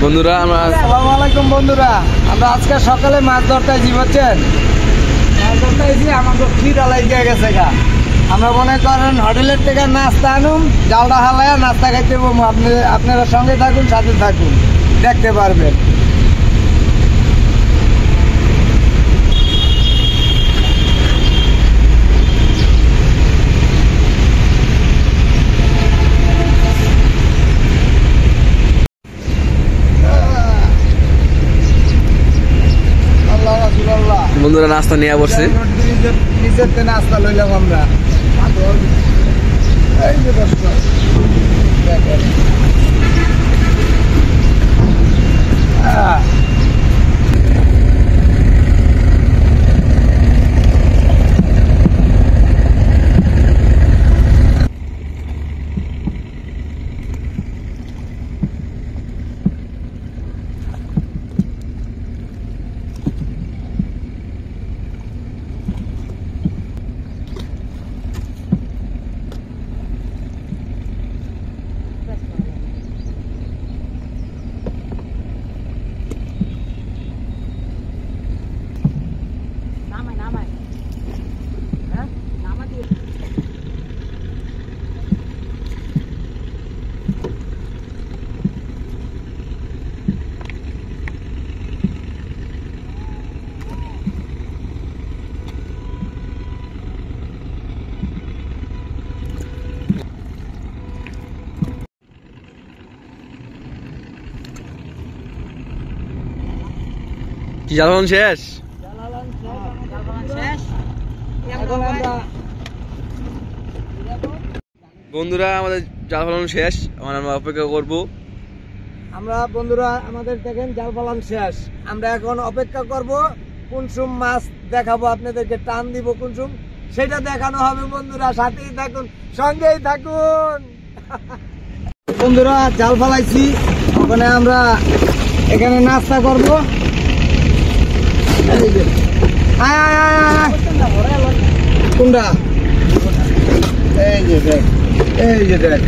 বন্ধুরা আসসালামু আলাইকুম বন্ধুরা, আমরা আজকে সকালে মাছ ধরতে আইছি বুঝছেন। মাছ ধরতে আইছি, আমাকে খিদা লাগিয়ে গেছে গা। আমরা মনে করেন হোটেলের থেকে নাস্তা আনুম, জালটা হালায়া নাস্তা খাইতে বলবো। আপনারা সঙ্গে থাকুন, সাথে থাকুন, দেখতে পারবেন। বন্ধুরা নাস্তা নিয়ে বসছে, নিচের নাস্তা লইলাম আমরা। এই যে দেখেন কি জ্বালানো শেষ? বন্ধুরা আমাদের জাল ফেলানো শেষ, আমরা অপেক্ষা করবো। আমরা বন্ধুরা আমাদের দেখেন জাল ফেলানো শেষ, আমরা এখন অপেক্ষা করব কুনসুম মাছ দেখাবো আপনাদেরকে, টান দিব কুনসুম, সেটা দেখানো হবে। বন্ধুরা সাথেই থাকুন, সঙ্গেই থাকুন। বন্ধুরা জাল ফেলাইছি, ওখানে আমরা এখানে নাস্তা করবো। কোনটা? এই যে দেখ, এই যে দেখ।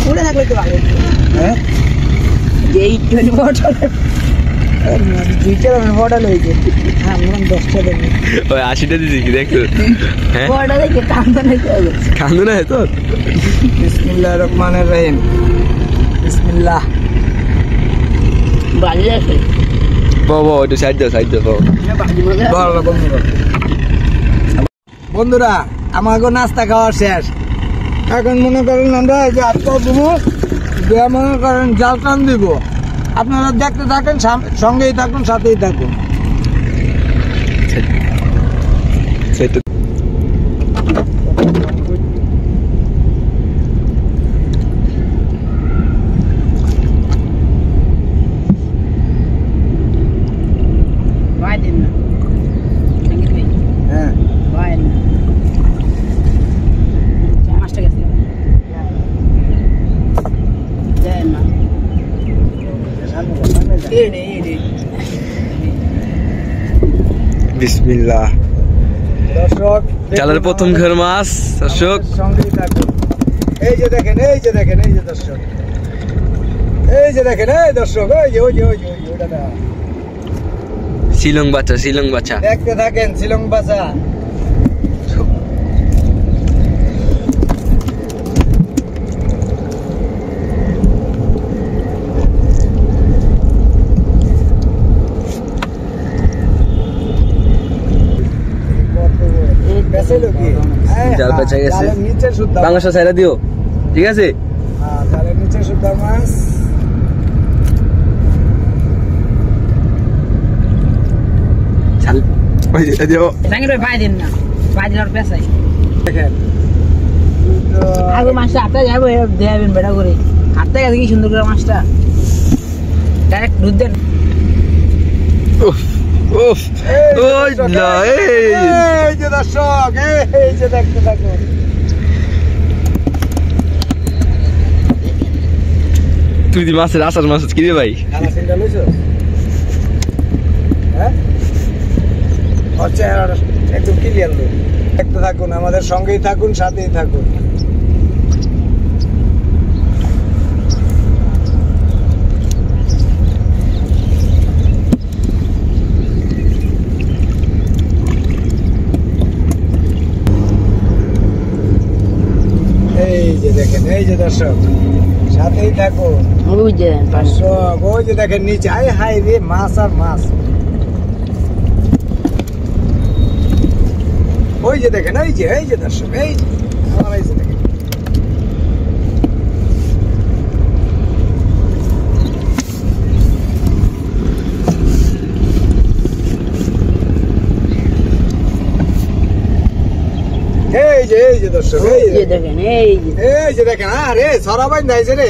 উড়ে থাকলে তো ভালো। হ্যাঁ, এই বটল হয়েছে, হ্যাঁ 10টা দেবে, 80টা দিছি কি দেখছো? বড়টা দেখে কান্দা নাইতে হবে, কান্দু না তো। বিসমিল্লাহির রহমানির রহিম। বিসমিল্লাহ। বাজি আছে বাবা, ওইটা সাইড দাও, সাইড দাও। বন্ধুরা আমাকে নাস্তা খাওয়া শেষ, এখন মনে করেন আমরা এই যে আজকাল দেবো, মনে করেন জাল টান দিব। আপনারা দেখতে থাকেন, সঙ্গেই থাকুন, সাথেই থাকুন। হ্যাঁ বিসমিল্লাহ। দর্শক, জালের প্রথম ঘর মাছ। দর্শক সঙ্গেই থাকুন। এই যে দেখেন, এই যে দেখেন, এই যে দর্শক, এই যে দেখেন, এই দর্শক, ওই যে ওই যে ওই যে ওইটা না। শিলং বাচ্চা, শিলং বাচ্চা। দেখতে থাকেন, শিলং বাচ্চা। জাল বেচা গেছে, বাংলাদেশ সাইরা দিও, ঠিক আছে? জালের নিচে সুদ্ধা মাছ। দিও পাই দিন না, পাই দিন আর পেশাই দেখেন। আগে মাছটা হাতে যাবো, দেবেন বেড়া করে হাতে গেছে, কি সুন্দর করে মাছটা ডাইরেক্ট দুধ দেন। উফ ওই না এই যে দর্শক এই যে দেখতে থাকুন। তুই দি মাছের আসার মাছ কি রে ভাই? খানা সিনটা লইছো? হ্যাঁ আচ্ছা একদম ক্লিয়ার লোক। দেখতে থাকুন, আমাদের সঙ্গেই থাকুন, সাথেই থাকুন। এই যে দেখেন, এই যে দর্শক সাথেই থাকুন ওই যে দর্শক, ওই যে দেখেন নিচে আয় হাই রে মাছ আর মাছ। ওই যে দেখেন, এই যে দর্শক, এই যে আমার এই যে দেখেন। এই যে দর্শক, এই যে দেখেন, এই যে দেখেন। আরে সরাবাই নাইছে রে।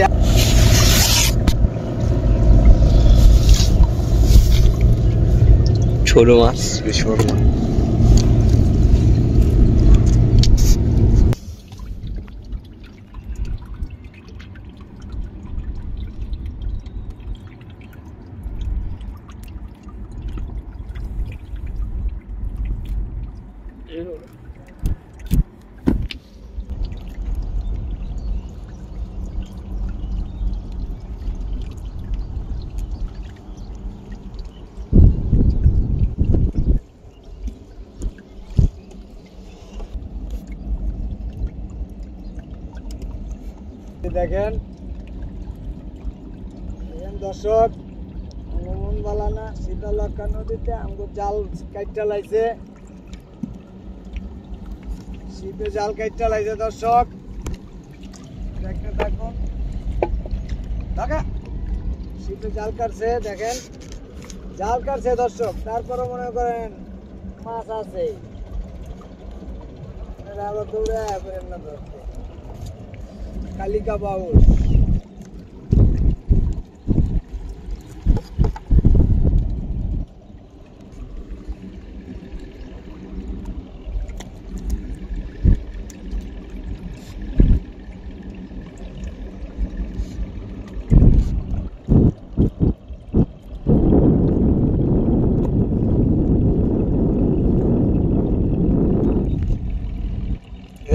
ছোট মাছ, বেশ বড় মাছ। দেখেন দর্শক, মন বালানা শীতলক্ষা নদীতে আমাদের জাল কাইটটা লাইছে, শীতে জাল কাইটটা লাইছে দর্শক, দেখতে থাকুন। দেখা শীতে জাল কাটছে, দেখেন জাল কাটছে দর্শক, তারপরে মনে করেন মাছ আছে, আবার দৌড়ে করেন না ধরতে। কালিকা বাউল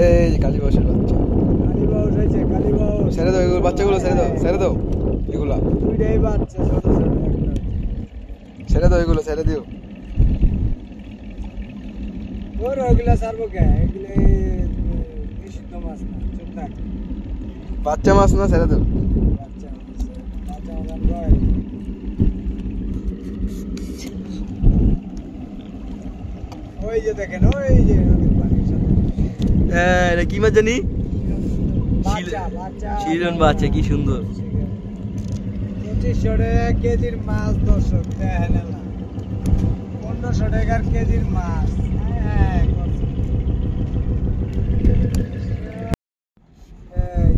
এই কালী বাউসের বাচ্চা, কালীবাউস হয়েছে, কালীবাউস ছেড়ে দাও এগুলো, বাচ্চাগুলো ছেড়ে দাও, ছেড়ে দাও এগুলা, দুইটাই বাচ্চা, ছোট ছোট একটা। ছেড়ে দাও এগুলো, ছেড়ে দিও। ওর ওগুলা ছাড়বো কে? এগুলো নিষিদ্ধ মাছ না, চুপ থাক। বাচ্চা মাছ না, ছেড়ে দাও। বাচ্চা মাছ, বাচ্চা মাছ আমরা রয়েল। ওই যে দেখেন, ওই যে নদীর পানির সাথে এটা কি মাছ জানি? বাচ্চা, বাচ্চা শিলন বাচ্চা, কি সুন্দর। 2500 টাকা কেজির মাছ দর্শক, দেখেন না 1500 টাকার কেজির মাছ। হ্যাঁ, করছে। এই, হ্যাঁ।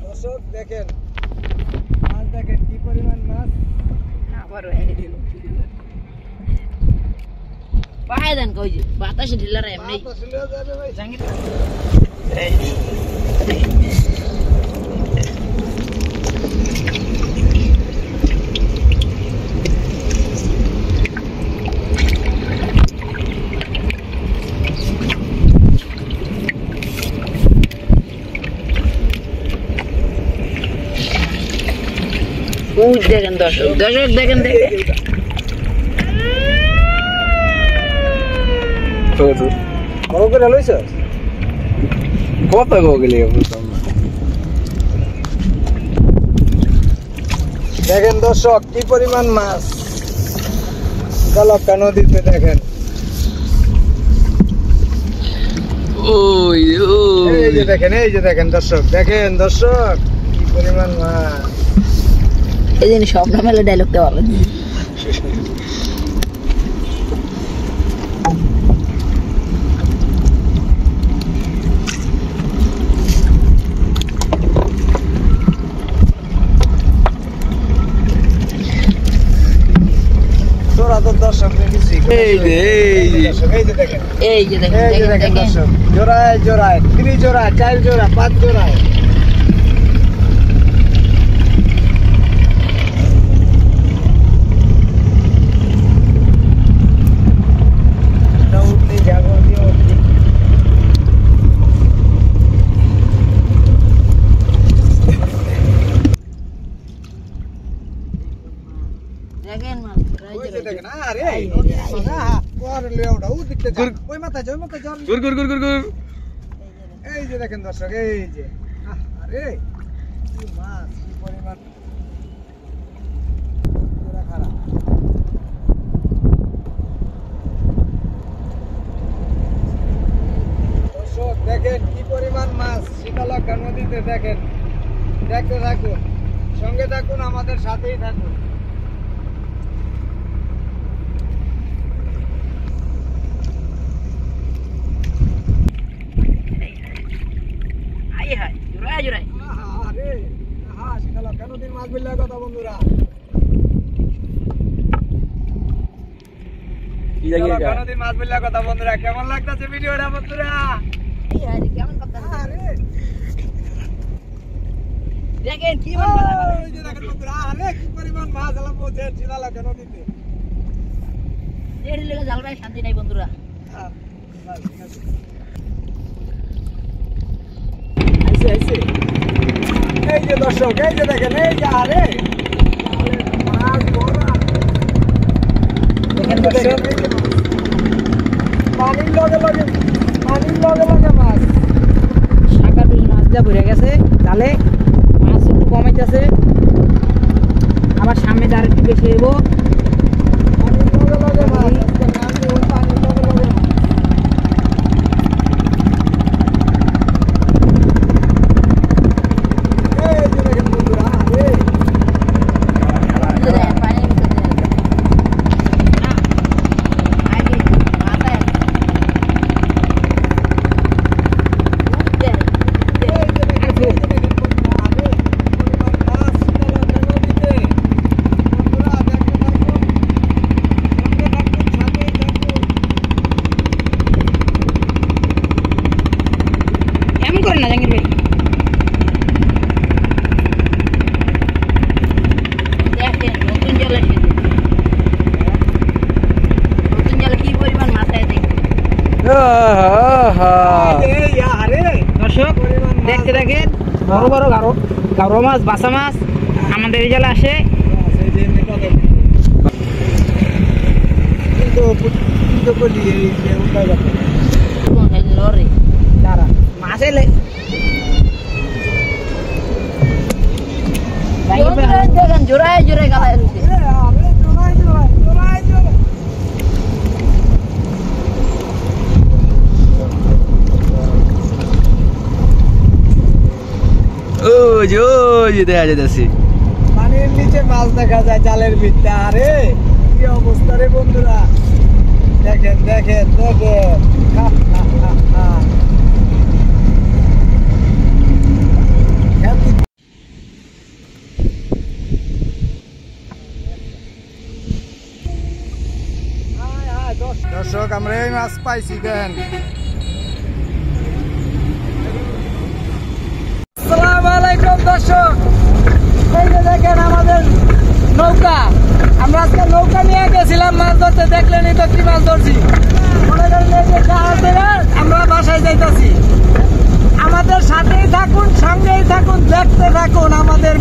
দর্শক দেখেন, মাছ দেখেন কি পরিমাণ মাছ। পাহাড় দেন কই যে বাতাসে ঢিলার এমনি মাছ আসলে যাবে ভাই। ওই দেখেন দর্শক, দর্শক দেখেন, দেখেন বড় করে লইছ? কত গেলে বুঝতাম না। দেখেন দর্শক কি পরিমাণ মাছ শীতলক্ষা নদীতে, দেখেন ওই এই যে দেখেন দর্শক, দেখেন দর্শক কি পরিমাণ মাছ। এই জন্য সব নামের ডায়লগটা বলেন। তোরা তো দর্শক দেখেছি। এই যে দেখেন, এই যে দেখেন দর্শক, জোড়ায় 3 জোড়া 4 জোড়া 5 জোড়ায়। দেখেন মাল এই যে দেখেন দর্শক, এই যে আরে কি মাছ, কি পরিমাণ খারাপ। দর্শক দেখেন কি পরিমাণ মাছ শীতলক্ষা নদীতে। দেখেন, দেখতে থাকুন, সঙ্গে থাকুন, আমাদের সাথেই থাকুন। জোড়ায় আরে শীতলক্ষা নদীর মাছ বিল্লার কথা বন্ধুরা। শীতলক্ষা নদীর মাছ বিল্লার কথা বন্ধুরা। কেমন লাগতেছে ভিডিওটা বন্ধুরা? কেমন কথা আরে দেখেন কি ওই যে দেখেন বন্ধুরা, আরে কি পরিমাণ মাছ এলাম বলছে শীতলক্ষা নদীতে। এর লেগে জাল ভাই শান্তি নাই বন্ধুরা। আইছে এই যে দর্শক, এই যে দেখেন, এই যে আরে মাছ ভরা। দেখেন দর্শক, পানির লগে মাছ। শাখা পিস মাছ যা ভরে গেছে জালে, মাছ একটু কমাইতেছে, আবার সামনে আর একটু বেশি হইব। পানির লগে মাছ, আজকে নাম দিব পানির লগে মাছ। এই যে দেখেন বন্ধুরা, আরে এমন করেন না জাহাঙ্গীর ভাই। দেখেন নতুন জলে কি পরিমাণ মাথায় দেখেন দর্শক, দেখতে দেখেন বড় বড় গারো মাছ, বাসা মাছ আমাদের এই জলে আসে। লরি দাঁড়া মাছ এলে দেখেন জোড়ায় গালায় রয়েছে। ওই যে দেখা যাচ্ছে পানির নিচে মাছ দেখা যায় জালের ভিতরে। আরে কি অবস্থা রে বন্ধুরা, দেখেন দেখেন দেখেন। দর্শক আমরা এই মাছ পাইছি, দেন। আসসালামু আলাইকুম দর্শক, এই যে দেখেন আমাদের নৌকা। আমরা আজকে নৌকা নিয়ে গেছিলাম মাছ ধরতে, দেখলেনই তো কি মাছ ধরছি। মনে করেন এই যে জাহাজ ধরে আমরা বাসায় যাইতেছি। আমাদের সাথেই থাকুন, সঙ্গেই থাকুন, দেখতে থাকুন আমাদের